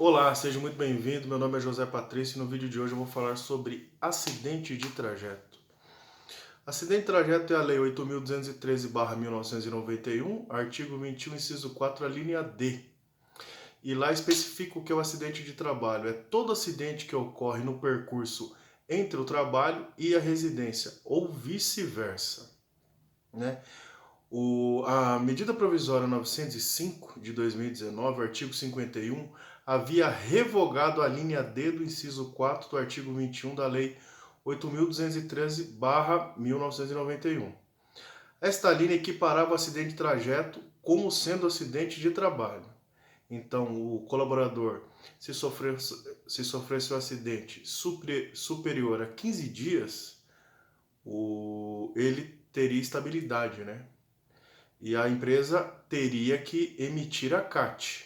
Olá, seja muito bem-vindo. Meu nome é José Patrício e no vídeo de hoje eu vou falar sobre acidente de trajeto. Acidente de trajeto é a Lei 8.213/1991, artigo 21, inciso 4, a linha D. E lá especifica o que é o acidente de trabalho. É todo acidente que ocorre no percurso entre o trabalho e a residência, ou vice-versa, né? A medida provisória 905 de 2019, artigo 51, havia revogado a linha D do inciso 4 do artigo 21 da Lei 8.213/1991. Esta linha equiparava o acidente de trajeto como sendo acidente de trabalho. Então, o colaborador, se sofresse um acidente superior a 15 dias, ele teria estabilidade, né? E a empresa teria que emitir a CAT.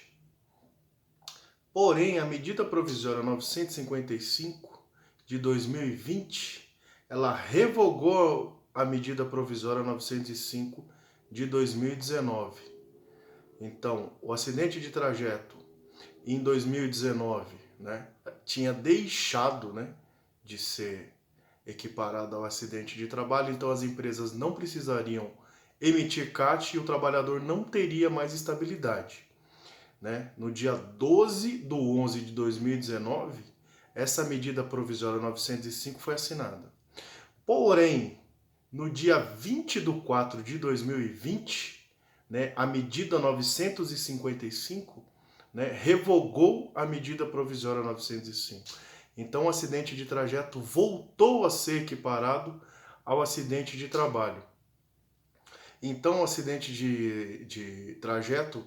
Porém, a medida provisória 955 de 2020, ela revogou a medida provisória 905 de 2019. Então, o acidente de trajeto em 2019, né, tinha deixado, né, de ser equiparado ao acidente de trabalho, então as empresas não precisariam emitir CAT e o trabalhador não teria mais estabilidade, né? No dia 12 de 11 de 2019, essa medida provisória 905 foi assinada. Porém, no dia 20 de 4 de 2020, né, a medida 955, né, revogou a medida provisória 905. Então, o acidente de trajeto voltou a ser equiparado ao acidente de trabalho. Então, o acidente de trajeto,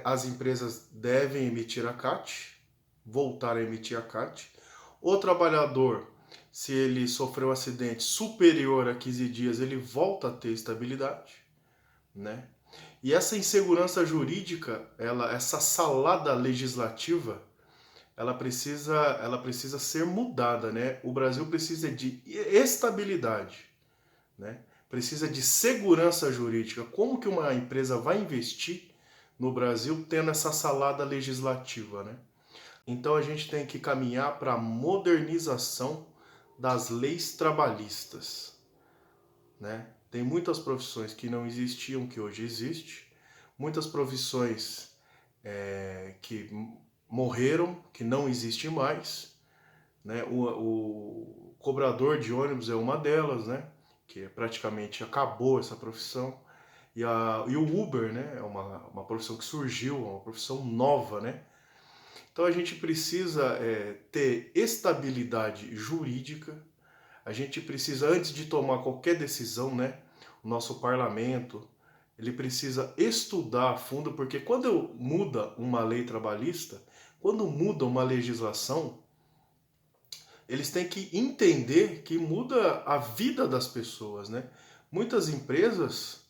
as empresas devem emitir a CAT, voltar a emitir a CAT. O trabalhador, se ele sofreu um acidente superior a 15 dias, ele volta a ter estabilidade, né? E essa insegurança jurídica, essa salada legislativa, ela precisa ser mudada, né? O Brasil precisa de estabilidade, né? Precisa de segurança jurídica. Como que uma empresa vai investir no Brasil tendo essa salada legislativa, né? Então a gente tem que caminhar para a modernização das leis trabalhistas, né? Tem muitas profissões que não existiam, que hoje existem, muitas profissões que morreram, que não existem mais, né? O cobrador de ônibus é uma delas, né? Que praticamente acabou essa profissão. E o Uber, né? É uma profissão que surgiu, uma profissão nova, né? Então a gente precisa ter estabilidade jurídica, a gente precisa, antes de tomar qualquer decisão, né? O nosso parlamento, ele precisa estudar a fundo, porque quando muda uma lei trabalhista, quando muda uma legislação, eles têm que entender que muda a vida das pessoas, né? Muitas empresas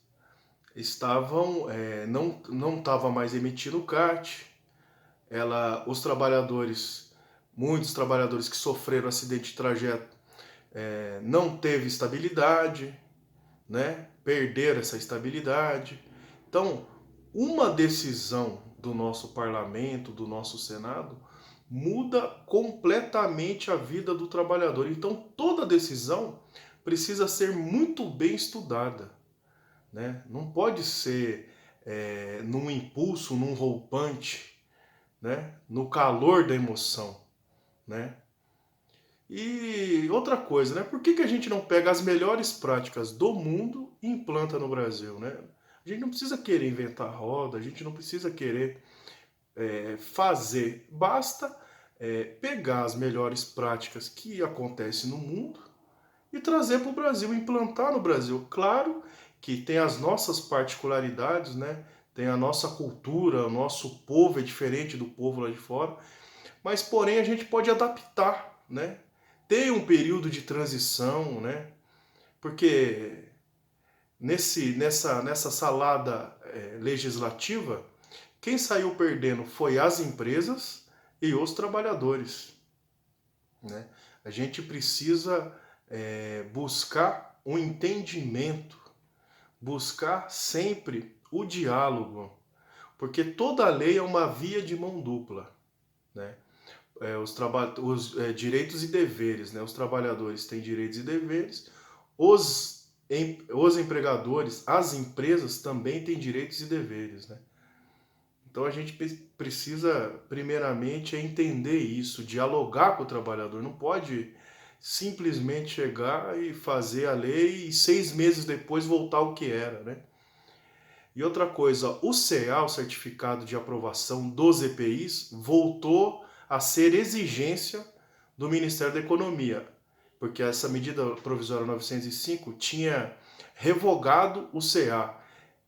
não estavam mais emitindo CAT, os trabalhadores, muitos trabalhadores que sofreram acidente de trajeto, não teve estabilidade, né? Perderam essa estabilidade. Então, uma decisão do nosso parlamento, do nosso Senado, muda completamente a vida do trabalhador. Então, toda decisão precisa ser muito bem estudada, né? Não pode ser num impulso, num roupante, né? No calor da emoção, né? E outra coisa, né? Por que a gente não pega as melhores práticas do mundo e implanta no Brasil, né? A gente não precisa querer inventar roda, a gente não precisa querer fazer. Basta pegar as melhores práticas que acontecem no mundo e trazer para o Brasil, implantar no Brasil. Claro que tem as nossas particularidades, né? Tem a nossa cultura, o nosso povo é diferente do povo lá de fora, mas porém a gente pode adaptar, né? Tem um período de transição, né? Porque nessa salada legislativa, quem saiu perdendo foi as empresas e os trabalhadores, né? A gente precisa buscar um entendimento, buscar sempre o diálogo, porque toda lei é uma via de mão dupla, né? Os direitos e deveres, né? Os trabalhadores têm direitos e deveres, os empregadores, as empresas também têm direitos e deveres, né? Então a gente precisa, primeiramente, entender isso, dialogar com o trabalhador. Não pode simplesmente chegar e fazer a lei e 6 meses depois voltar ao que era, né? E outra coisa, o CA, o Certificado de Aprovação dos EPIs, voltou a ser exigência do Ministério da Economia, porque essa medida provisória 905 tinha revogado o CA.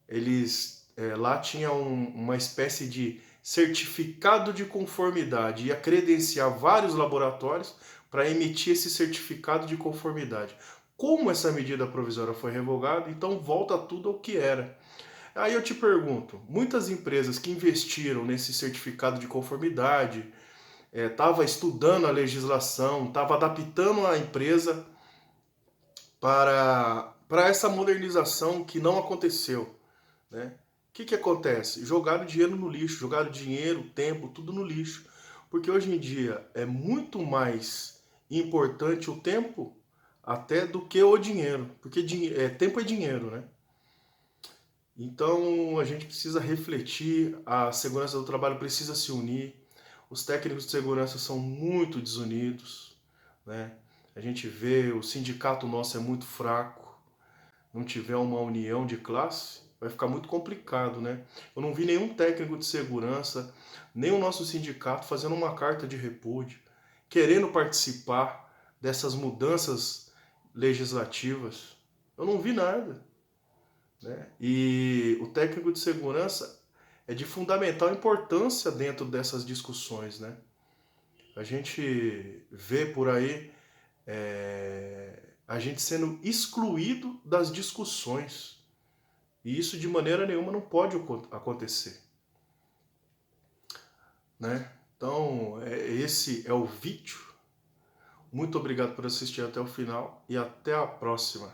Eles lá tinha uma espécie de certificado de conformidade, ia credenciar vários laboratórios para emitir esse certificado de conformidade. Como essa medida provisória foi revogada, então volta tudo ao que era. Aí eu te pergunto, muitas empresas que investiram nesse certificado de conformidade, estava estudando a legislação, estava adaptando a empresa para essa modernização que não aconteceu, né? O que acontece? Jogaram dinheiro no lixo, jogaram dinheiro, tempo, tudo no lixo. Porque hoje em dia é muito mais importante o tempo até do que o dinheiro. Porque tempo é dinheiro, né? Então a gente precisa refletir, a segurança do trabalho precisa se unir. Os técnicos de segurança são muito desunidos, né? A gente vê o sindicato nosso é muito fraco. Não tiver uma união de classe, vai ficar muito complicado, né? Eu não vi nenhum técnico de segurança, nem o nosso sindicato fazendo uma carta de repúdio, querendo participar dessas mudanças legislativas. Eu não vi nada, né? E o técnico de segurança é de fundamental importância dentro dessas discussões, né? A gente vê por aí a gente sendo excluído das discussões. E isso de maneira nenhuma não pode acontecer, né? Então, esse é o vídeo. Muito obrigado por assistir até o final e até a próxima.